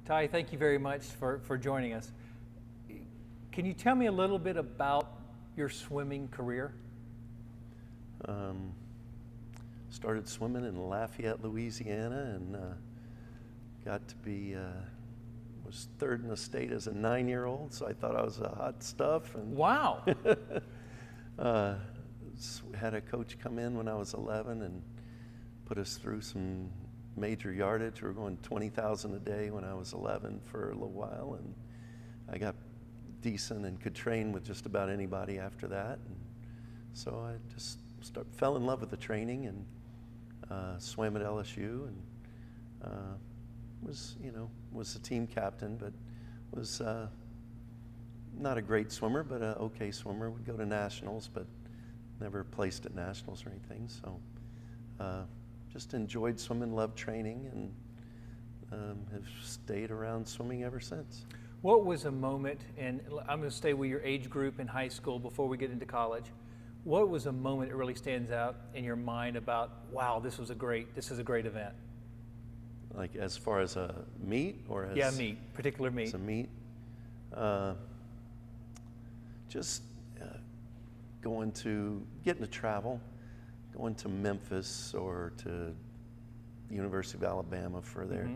Ty, thank you very much for joining us. Can you tell me a little bit about your swimming career? Started swimming in Lafayette, Louisiana, and got to be, was third in the state as a 9-year-old, so I thought I was hot stuff. And Wow. had a coach come in when I was 11 and put us through some major yardage. We were going 20,000 a day when I was 11 for a little while, and I got decent and could train with just about anybody after that. And so I just fell in love with the training and swam at LSU, and was the team captain, but was not a great swimmer, but an okay swimmer. Would go to nationals, but never placed at nationals or anything. So just enjoyed swimming, loved training, and have stayed around swimming ever since. What was a moment, and I'm going to stay with your age group in high school before we get into college. What was a moment that really stands out in your mind about, wow, this is a great event? Like as far as a meet or as? Yeah, meet, particular meet. As a meet. Just getting to travel, going to Memphis or to University of Alabama for the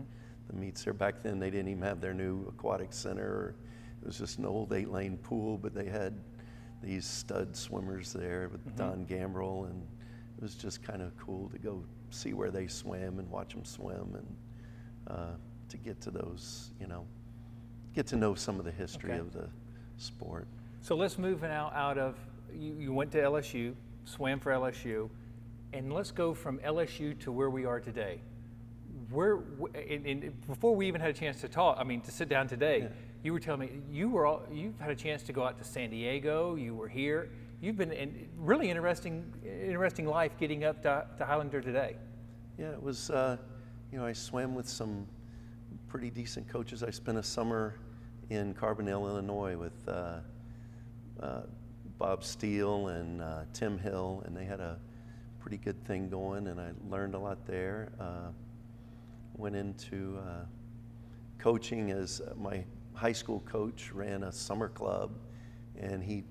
meets there. Back then they didn't even have their new aquatic center. It was just an old 8-lane pool, but they had these stud swimmers there with Don Gambrell, and it was just kind of cool to go see where they swam and watch them swim, and to get to those, get to know some of the history of the sport. So let's move now out of, you went to LSU, swam for LSU, and let's go from LSU to where we are today. Before we even had a chance to talk, to sit down today, you were telling me you've had a chance to go out to San Diego. You were here. You've been in really interesting life getting up to Highlander today. Yeah, it was. I swam with some pretty decent coaches. I spent a summer in Carbondale, Illinois, with Bob Steele and Tim Hill, and they had a pretty good thing going, and I learned a lot there. Went into coaching as my high school coach ran a summer club, and he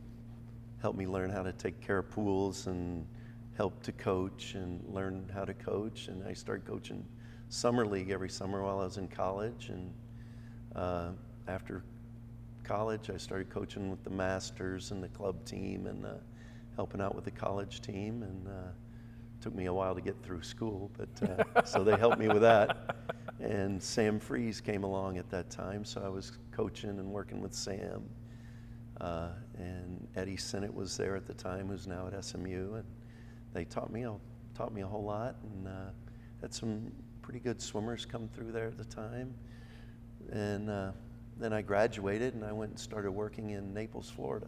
helped me learn how to take care of pools and help to coach and learn how to coach. And I started coaching summer league every summer while I was in college. And after college, I started coaching with the Masters and the club team and helping out with the college team. And took me a while to get through school, but so they helped me with that. And Sam Freeze came along at that time, so I was coaching and working with Sam. And Eddie Sinnott was there at the time, who's now at SMU, and they taught me a whole lot, and had some pretty good swimmers come through there at the time. And then I graduated, and I went and started working in Naples, Florida.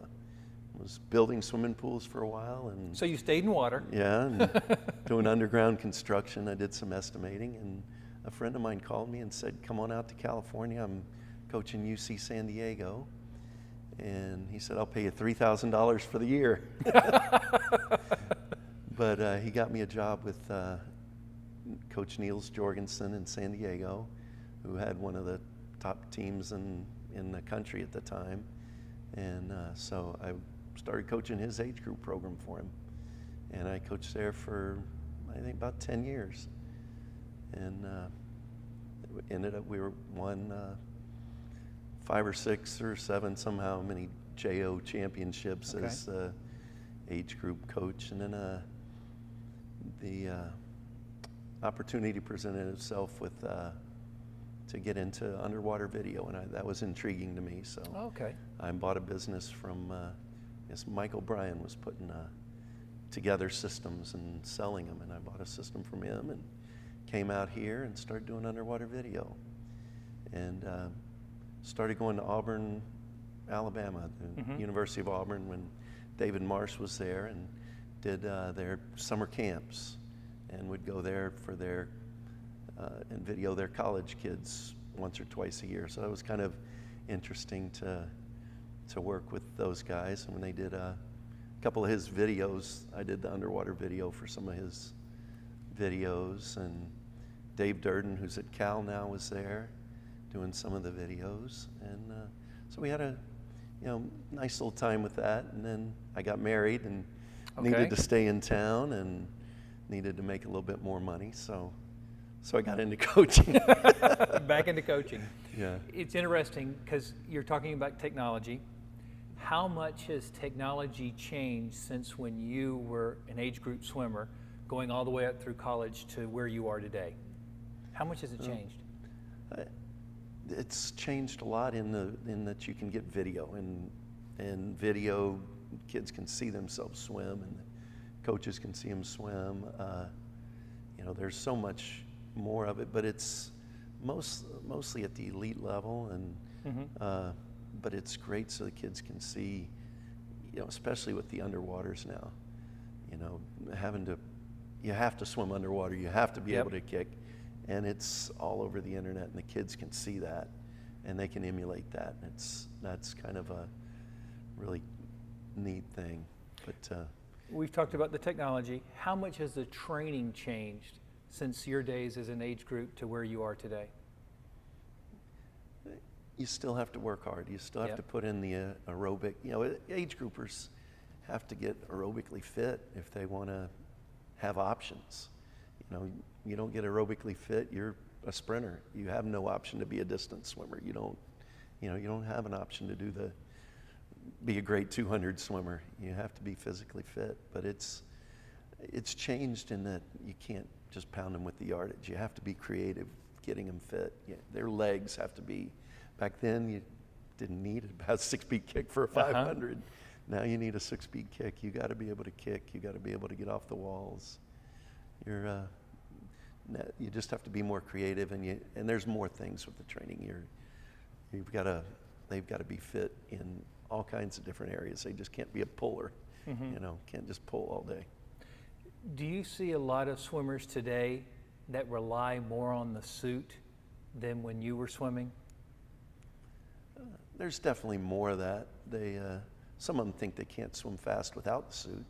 Was building swimming pools for a while. And so you stayed in water. Yeah, and doing underground construction. I did some estimating, and a friend of mine called me and said, come on out to California. I'm coaching UC San Diego. And he said, I'll pay you $3,000 for the year. But he got me a job with Coach Niels Jorgensen in San Diego, who had one of the top teams in the country at the time. And so I started coaching his age group program for him. And I coached there for, I think, about 10 years. And it ended up, we won 5 or 6 or 7 somehow, many JO championships as age group coach. And then the opportunity presented itself with to get into underwater video, and that was intriguing to me. So I bought a business from, Michael Bryan was putting together systems and selling them, and I bought a system from him and came out here and started doing underwater video. And started going to Auburn, Alabama, the University of Auburn, when David Marsh was there, and did their summer camps, and would go there for their and video their college kids once or twice a year. So it was kind of interesting to work with those guys. And when they did a couple of his videos, I did the underwater video for some of his videos. And Dave Durden, who's at Cal now, was there. doing some of the videos, and so we had a nice little time with that. And then I got married and needed to stay in town and needed to make a little bit more money, so I got into coaching. Back into coaching. Yeah. It's interesting because you're talking about technology. How much has technology changed since when you were an age group swimmer, going all the way up through college to where you are today? How much has it changed? It's changed a lot in that you can get video, and video, kids can see themselves swim, and coaches can see them swim. There's so much more of it, but it's mostly at the elite level, and but it's great so the kids can see, especially with the underwaters now, you have to swim underwater, you have to be able to kick, and it's all over the internet, and the kids can see that, and they can emulate that, and that's kind of a really neat thing. But we've talked about the technology. How much has the training changed since your days as an age group to where you are today? You still have to work hard. You still have to put in the aerobic. Age groupers have to get aerobically fit if they want to have options. You don't get aerobically fit, you're a sprinter. You have no option to be a distance swimmer. You don't have an option to be a great 200 swimmer. You have to be physically fit. But it's changed in that you can't just pound them with the yardage. You have to be creative getting them fit. Their legs have to be. Back then, you didn't need a 6-speed kick for a 500. Now you need a 6-speed kick. You got to be able to kick. You got to be able to get off the walls. You just have to be more creative, and there's more things with the training. They've got to be fit in all kinds of different areas. They just can't be a puller. Can't just pull all day. Do you see a lot of swimmers today that rely more on the suit than when you were swimming? There's definitely more of that. Some of them think they can't swim fast without the suit.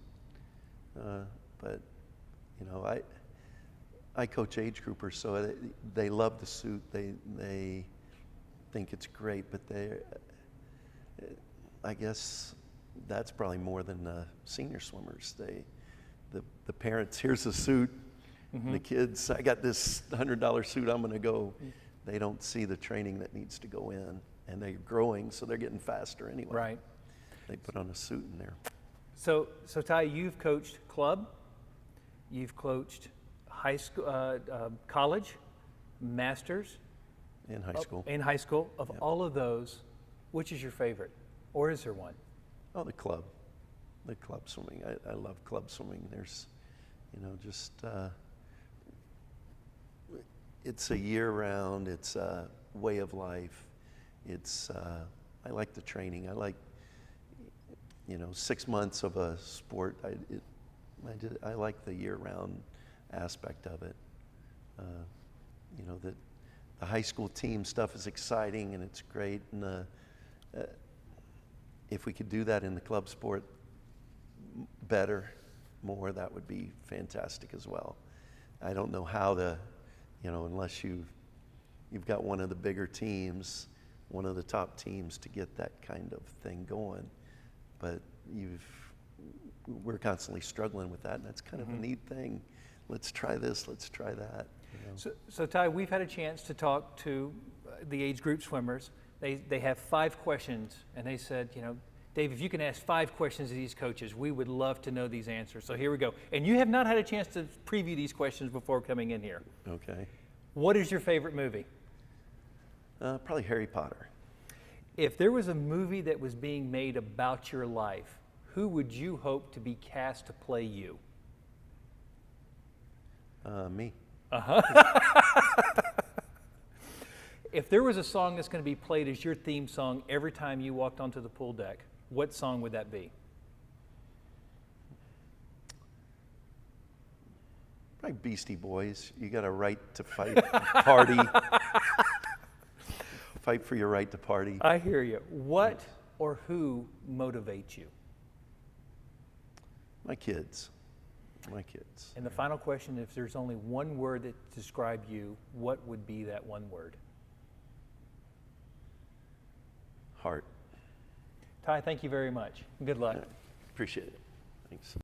But I coach age groupers, so they love the suit. They think it's great, but I guess that's probably more than the senior swimmers. The parents, here's the suit. The kids, I got this $100 suit, I'm going to go. They don't see the training that needs to go in. And they're growing, so they're getting faster anyway. Right. They put on a suit in there. So Ty, you've coached club, you've coached high school, college, masters. In high school. In high school. Of all of those, which is your favorite? Or is there one? Oh, the club swimming. I love club swimming. There's, it's a year-round, it's a way of life. I like the training. I like, 6 months of a sport. I like the year-round aspect of it. The high school team stuff is exciting and it's great. And if we could do that in the club sport more, that would be fantastic as well. I don't know how unless you've got one of the bigger teams, one of the top teams to get that kind of thing going. But we're constantly struggling with that, and that's kind of a neat thing. Let's try this, let's try that. So Ty, we've had a chance to talk to the age group swimmers. They have 5 questions, and they said, Dave, if you can ask 5 questions to these coaches, we would love to know these answers. So here we go. And you have not had a chance to preview these questions before coming in here. Okay. What is your favorite movie? Probably Harry Potter. If there was a movie that was being made about your life, who would you hope to be cast to play you? Me. If there was a song that's going to be played as your theme song every time you walked onto the pool deck, what song would that be? Probably Beastie Boys. You got a right to fight, party. Fight for your right to party. I hear you. What or who motivates you? My kids. And the final question, if there's only one word that describes you, what would be that one word? heart. Ty, thank you very much. Good luck. Appreciate it. Thanks.